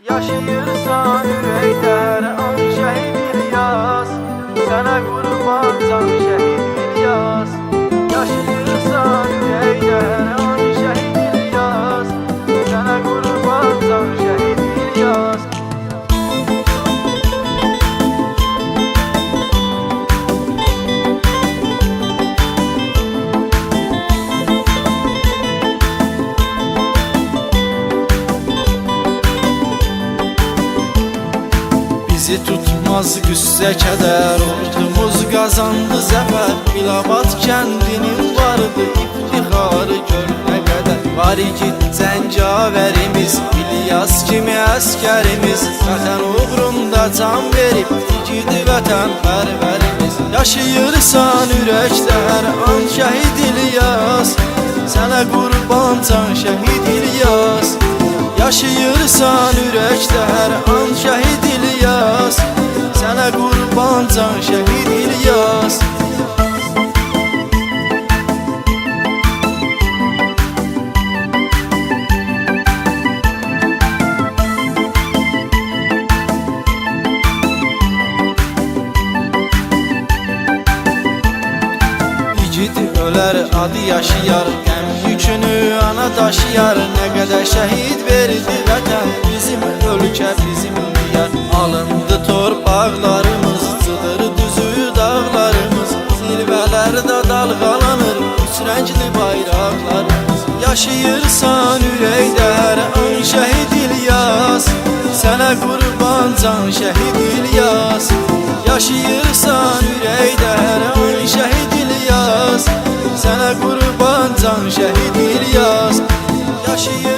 Yaşayırsan ürəklər an şəhid İlyas, sənə qurban can şəhid İlyas. Yaşayırsan ürəklər an şəhid İlyas, sənə qurban can şəhid İlyas. Bizi tutmaz qüssə kədər, ordumuz qazandı zəfər. Bilabat kəndinin vardı iftixarı gör nə qədər. Var igid cəngavərimiz, İlyas kimi əskərimiz, vətən uğrunda can verib igid vətən pərvərimiz. Yaşayırsan ürəklər an şəhid İlyas, sənə qurban can şəhid İlyas. Yaşayırsan ürəklər an şəhid İlyas, sənə qurban can şəhid İlyas. İgid ölər, adı yaşayar, qəm yükünü ana daşıyar. Nə qədər şəhid verdi vətən, bizim ölkə, bizim diyar. Alındı torpaqlarımız, cıdır düzü dağlarımız, zirvələrdə dalğalanır üç rəngli bayraqlarımız. Yaşayırsan ürəklər an şəhid İlyas, sənə qurban can şəhid İlyas. Yaşayırsan ürəklər an şəhid İlyas, sənə qurban can şəhid İlyas. Yaşayır